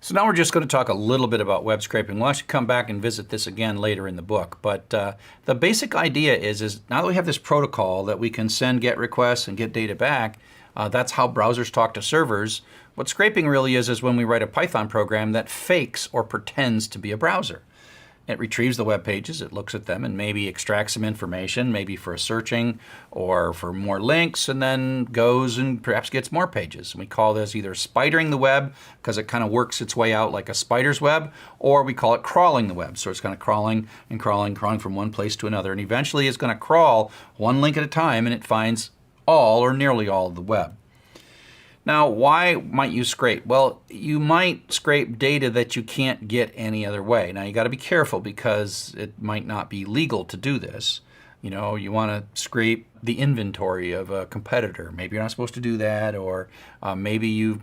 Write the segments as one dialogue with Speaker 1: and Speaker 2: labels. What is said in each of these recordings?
Speaker 1: So now we're just going to talk a little bit about web scraping. We'll actually come back and visit this again later in the book. But the basic idea is now that we have this protocol that we can send GET requests and get data back, that's how browsers talk to servers. What scraping really is when we write a Python program that fakes or pretends to be a browser. It retrieves the web pages, it looks at them, and maybe extracts some information, maybe for searching or for more links, and then goes and perhaps gets more pages. And we call this either spidering the web, because it kind of works its way out like a spider's web, or we call it crawling the web. So it's kind of crawling and crawling from one place to another. And eventually it's going to crawl one link at a time, and it finds all or nearly all of the web. Now, why might you scrape? Well, you might scrape data that you can't get any other way. Now, you got to be careful because it might not be legal to do this. You know, you want to scrape the inventory of a competitor. Maybe you're not supposed to do that, or maybe you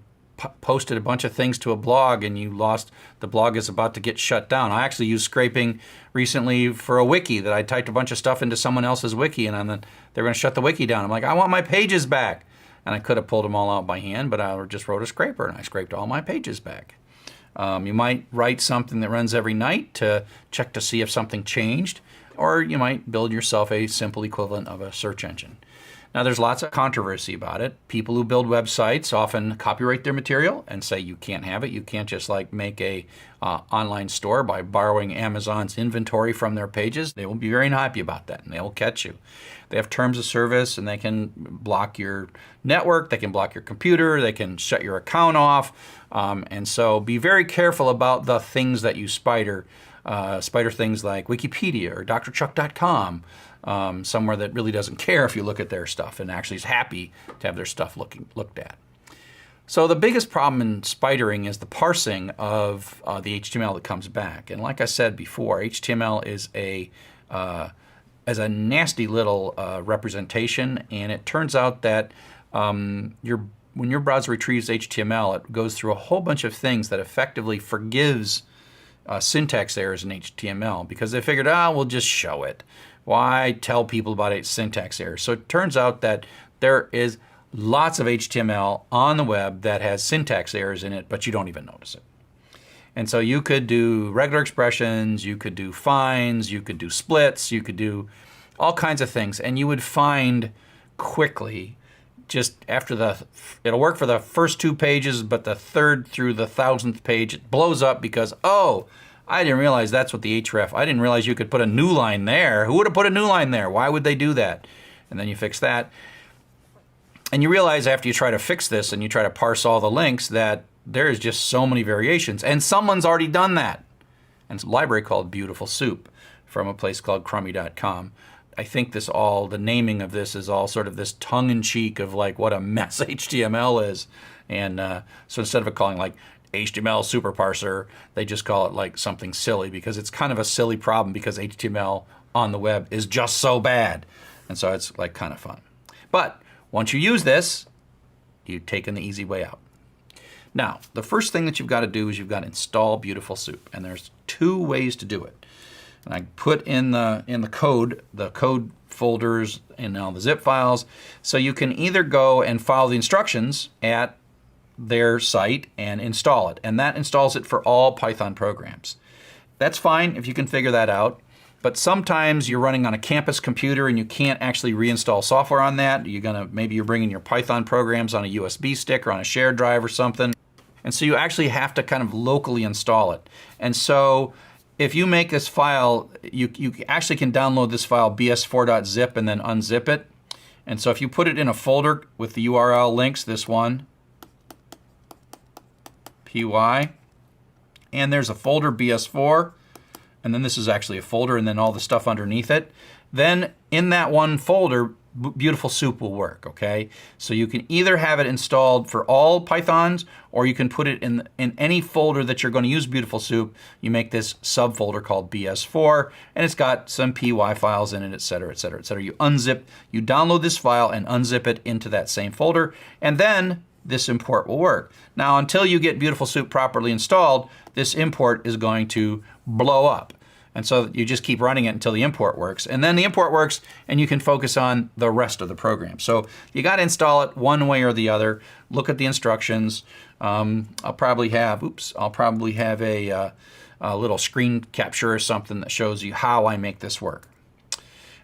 Speaker 1: posted a bunch of things to a blog and the blog is about to get shut down. I actually used scraping recently for a wiki that I typed a bunch of stuff into someone else's wiki, and they're going to shut the wiki down. I'm like, I want my pages back. And I could have pulled them all out by hand, but I just wrote a scraper and I scraped all my pages back. You might write something that runs every night to check to see if something changed, or you might build yourself a simple equivalent of a search engine. Now, there's lots of controversy about it. People who build websites often copyright their material and say you can't have it. You can't just like make a online store by borrowing Amazon's inventory from their pages. They will be very unhappy about that, and they will catch you. They have terms of service, and they can block your network, they can block your computer, they can shut your account off. And so be very careful about the things that you spider. Spider things like Wikipedia or drchuck.com, somewhere that really doesn't care if you look at their stuff and actually is happy to have their stuff looked at. So the biggest problem in spidering is the parsing of the HTML that comes back. And like I said before, HTML is a nasty little representation, and it turns out that when your browser retrieves HTML, it goes through a whole bunch of things that effectively forgives syntax errors in HTML, because they figured, we'll just show it. Why tell people about syntax errors? So it turns out that there is lots of HTML on the web that has syntax errors in it, but you don't even notice it. And so you could do regular expressions, you could do finds, you could do splits, you could do all kinds of things, and you would find quickly, just after it'll work for the first 2 pages, but the 3rd through the 1,000th page, it blows up because, I didn't realize that's what the href, I didn't realize you could put a new line there. Who would have put a new line there? Why would they do that? And then you fix that. And you realize after you try to fix this and you try to parse all the links that there's just so many variations, and someone's already done that. And it's a library called Beautiful Soup from a place called crummy.com. I think the naming of this is all sort of this tongue-in-cheek of like what a mess HTML is. And so instead of it calling like HTML super parser, they just call it like something silly, because it's kind of a silly problem because HTML on the web is just so bad. And so it's like kind of fun. But once you use this, you've taken the easy way out. Now, the first thing that you've got to do is you've got to install Beautiful Soup, and there's 2 ways to do it. And I put in the code folders and all the zip files, so you can either go and follow the instructions at their site and install it, and that installs it for all Python programs. That's fine if you can figure that out. But sometimes you're running on a campus computer and you can't actually reinstall software on that. Maybe you're bringing your Python programs on a USB stick or on a shared drive or something. And so you actually have to kind of locally install it. And so if you make this file, you actually can download this file bs4.zip and then unzip it. And so if you put it in a folder with the URL links, this one, py, and there's a folder bs4, and then this is actually a folder and then all the stuff underneath it, then in that one folder, Beautiful Soup will work, okay? So you can either have it installed for all Pythons, or you can put it in any folder that you're going to use Beautiful Soup. You make this subfolder called BS4, and it's got some py files in it, et cetera, et cetera, et cetera. You download this file and unzip it into that same folder, and then this import will work. Now, until you get Beautiful Soup properly installed, this import is going to blow up. And so you just keep running it until the import works. And then the import works and you can focus on the rest of the program. So you got to install it one way or the other. Look at the instructions. I'll probably have a little screen capture or something that shows you how I make this work.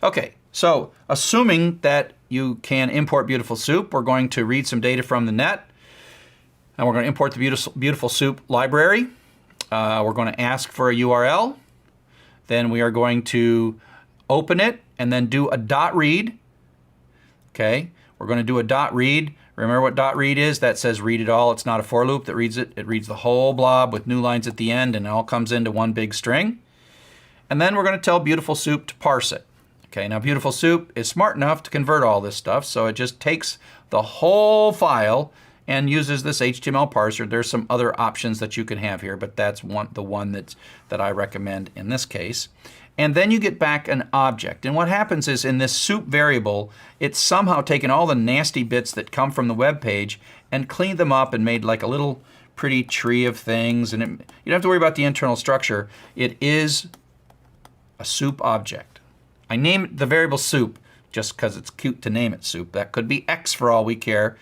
Speaker 1: Okay, so assuming that you can import Beautiful Soup, we're going to read some data from the net. And we're going to import the Beautiful Soup library. We're going to ask for a URL. Then we are going to open it and then do a .read. Okay, we're going to do a .read. Remember what .read is? That says read it all. It's not a for loop that reads it. It reads the whole blob with new lines at the end, and it all comes into one big string. And then we're going to tell Beautiful Soup to parse it. Okay, now Beautiful Soup is smart enough to convert all this stuff, so it just takes the whole file and uses this HTML parser. There's some other options that you can have here, but that's the one that I recommend in this case. And then you get back an object. And what happens is in this soup variable, it's somehow taken all the nasty bits that come from the web page and cleaned them up and made like a little pretty tree of things. And you don't have to worry about the internal structure. It is a soup object. I named the variable soup just because it's cute to name it soup. That could be X for all we care.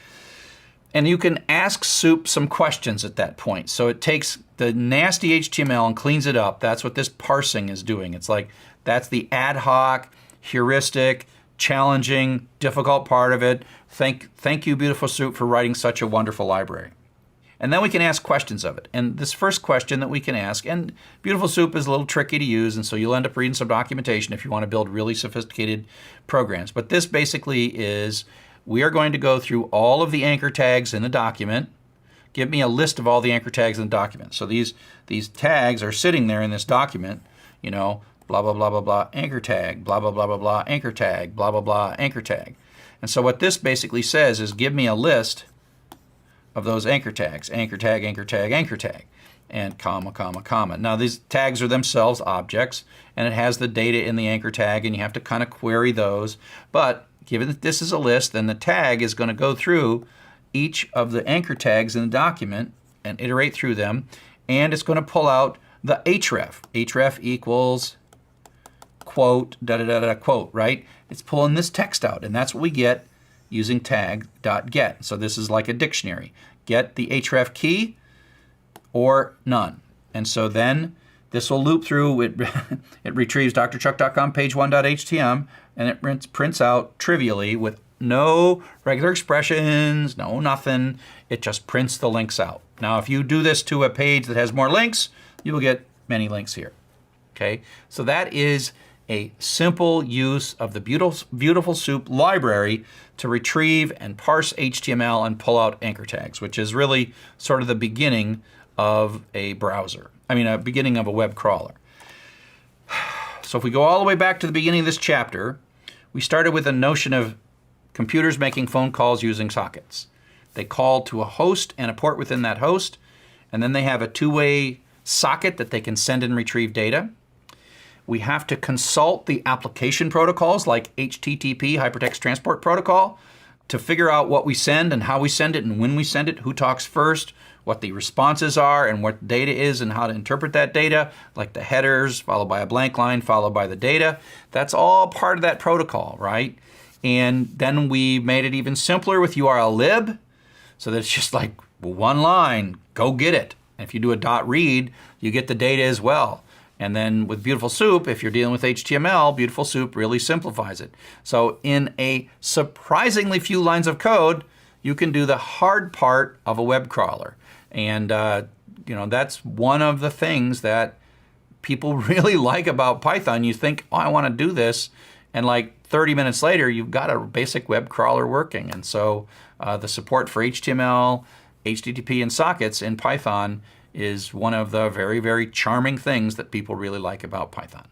Speaker 1: And you can ask soup some questions at that point. So it takes the nasty HTML and cleans it up. That's what this parsing is doing. It's like, that's the ad hoc, heuristic, challenging, difficult part of it. Thank you, Beautiful Soup, for writing such a wonderful library. And then we can ask questions of it. And this first question that we can ask, and Beautiful Soup is a little tricky to use, and so you'll end up reading some documentation if you want to build really sophisticated programs. But this basically is, we are going to go through all of the anchor tags in the document. Give me a list of all the anchor tags in the document. So these tags are sitting there in this document, you know, blah, blah, blah, blah, blah, anchor tag, blah, blah, blah, blah, blah, anchor tag, blah, blah, blah, anchor tag. And so what this basically says is give me a list of those anchor tags, anchor tag, anchor tag, anchor tag, and comma, comma, comma. Now these tags are themselves objects, and it has the data in the anchor tag, and you have to kind of query those. But given that this is a list, then the tag is going to go through each of the anchor tags in the document and iterate through them, and it's going to pull out the href. Href equals quote, da-da-da-da, quote, right? It's pulling this text out, and that's what we get using tag.get. So this is like a dictionary. Get the href key or none. And so then this will loop through, it retrieves drchuck.com page1.htm, and it prints out trivially with no regular expressions, no nothing. It just prints the links out. Now, if you do this to a page that has more links, you will get many links here. Okay, so that is a simple use of the Beautiful Soup library to retrieve and parse HTML and pull out anchor tags, which is really sort of the beginning of a browser. A beginning of a web crawler. So if we go all the way back to the beginning of this chapter, we started with a notion of computers making phone calls using sockets. They call to a host and a port within that host, and then they have a two-way socket that they can send and retrieve data. We have to consult the application protocols like HTTP, Hypertext Transport Protocol, to figure out what we send and how we send it and when we send it, who talks first, what the responses are and what data is and how to interpret that data, like the headers, followed by a blank line, followed by the data. That's all part of that protocol, right? And then we made it even simpler with URL lib, so that it's just like one line, go get it. And if you do a .read, you get the data as well. And then with Beautiful Soup, if you're dealing with HTML, Beautiful Soup really simplifies it. So in a surprisingly few lines of code, you can do the hard part of a web crawler. And that's one of the things that people really like about Python. You think, oh, I want to do this, and like 30 minutes later, you've got a basic web crawler working. And so the support for HTML, HTTP, and sockets in Python is one of the very, very charming things that people really like about Python.